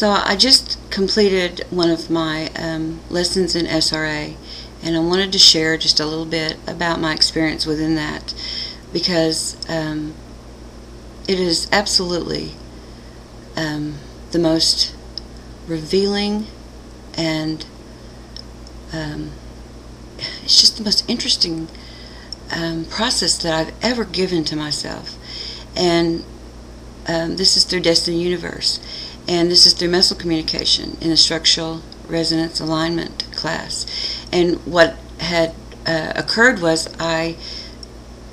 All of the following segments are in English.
So I just completed one of my lessons in SRA, and I wanted to share just a little bit about my experience within that, because it is absolutely the most revealing, and it's just the most interesting process that I've ever given to myself. And this is through Destiny Universe, and this is through muscle communication in a structural resonance alignment class. And what had occurred was I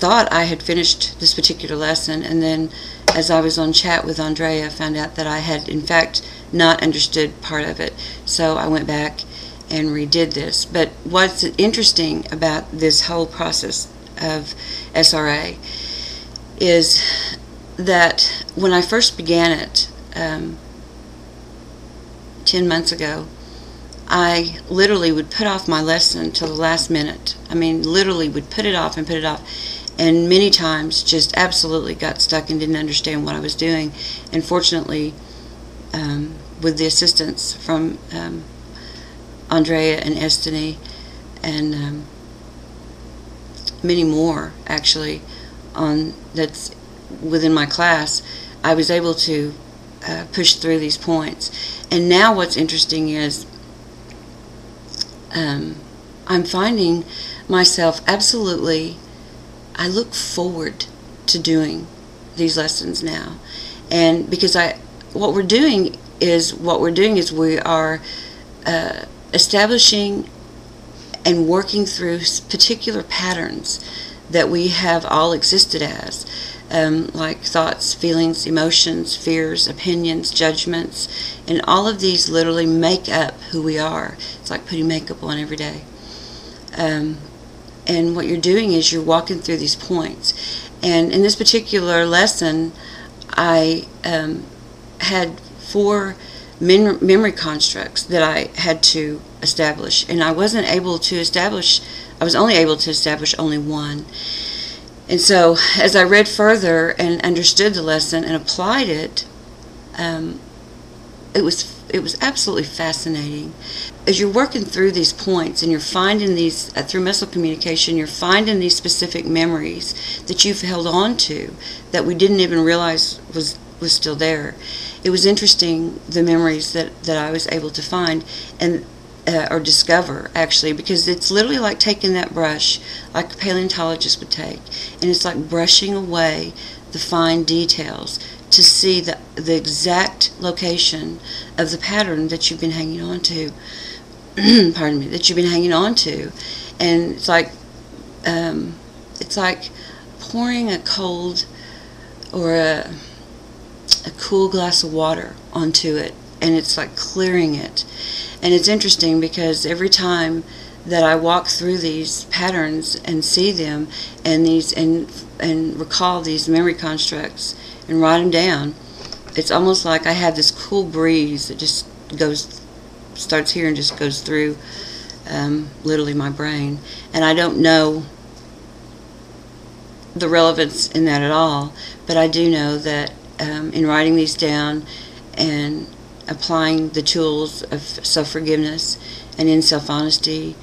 thought I had finished this particular lesson, and then as I was on chat with Andrea, I found out that I had in fact not understood part of it. So I went back and redid this. But what's interesting about this whole process of SRA is that when I first began it 10 months ago, I literally would put off my lesson till the last minute. I mean, literally would put it off and put it off, and many times just absolutely got stuck and didn't understand what I was doing. And fortunately, with the assistance from Andrea and Destiny and many more actually that's within my class, I was able to push through these points. And now what's interesting is I'm finding myself absolutely, I look forward to doing these lessons now. And because what we're doing is we are establishing and working through particular patterns that we have all existed as, like thoughts, feelings, emotions, fears, opinions, judgments, and all of these literally make up who we are. It's like putting makeup on every day. And what you're doing is you're walking through these points. And in this particular lesson, I had 4 memory constructs that I had to establish, and I was only able to establish only one. And so as I read further and understood the lesson and applied it, it was absolutely fascinating. As you're working through these points and you're finding these, through muscle communication, you're finding these specific memories that you've held on to that we didn't even realize was still there. It was interesting, the memories that I was able to find and or discover, actually, because it's literally like taking that brush, like a paleontologist would take, and it's like brushing away the fine details to see the exact location of the pattern that you've been hanging on to. Pardon me, that you've been hanging on to. And it's like pouring a cold or a cool glass of water onto it, and it's like clearing it. And it's interesting because every time that I walk through these patterns and see them and recall these memory constructs and write them down, it's almost like I have this cool breeze that just starts here and just goes through literally my brain. And I don't know the relevance in that at all, but I do know that in writing these down and applying the tools of self-forgiveness and in self-honesty,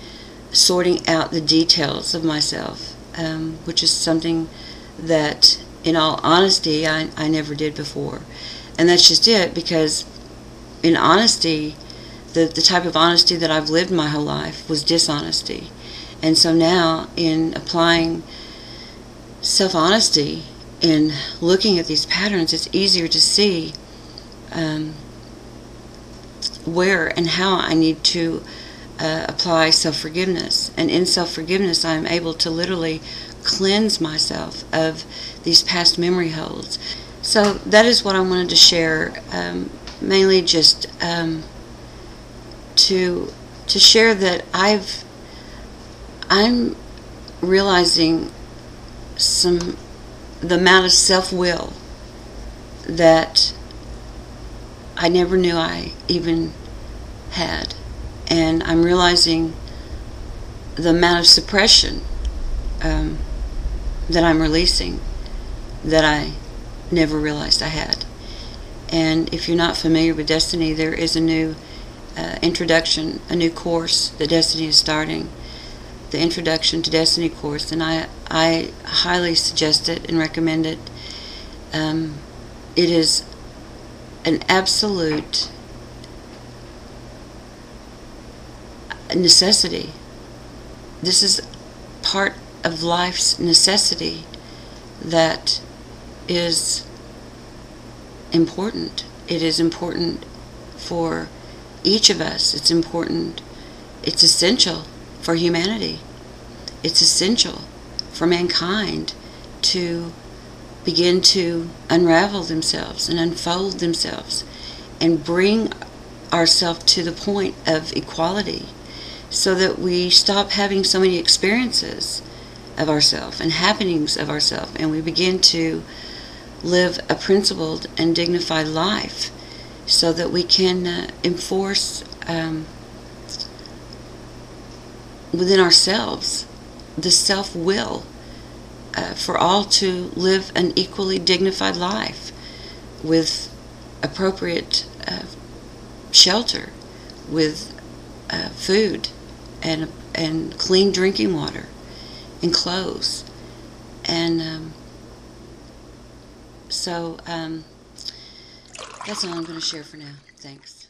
sorting out the details of myself, which is something that, in all honesty, I never did before. And that's just it, because in honesty, the type of honesty that I've lived my whole life was dishonesty. And so now, in applying self-honesty and looking at these patterns, it's easier to see where and how I need to apply self-forgiveness. And in self-forgiveness, I am able to literally cleanse myself of these past memory holds. So that is what I wanted to share, mainly just to share that I'm realizing the amount of self-will that I never knew I even had. And I'm realizing the amount of suppression that I'm releasing that I never realized I had. And if you're not familiar with Destiny, there is a new introduction, a new course that Destiny is starting, the Introduction to Destiny course, and I highly suggest it and recommend it. It is an absolute necessity. This is part of life's necessity that is important. It is important for each of us. It's important. It's essential for humanity. It's essential for mankind to begin to unravel themselves and unfold themselves and bring ourselves to the point of equality, so that we stop having so many experiences of ourselves and happenings of ourselves, and we begin to live a principled and dignified life, so that we can enforce within ourselves the self-will for all to live an equally dignified life with appropriate shelter, with food and clean drinking water and clothes. And so that's all I'm going to share for now. Thanks.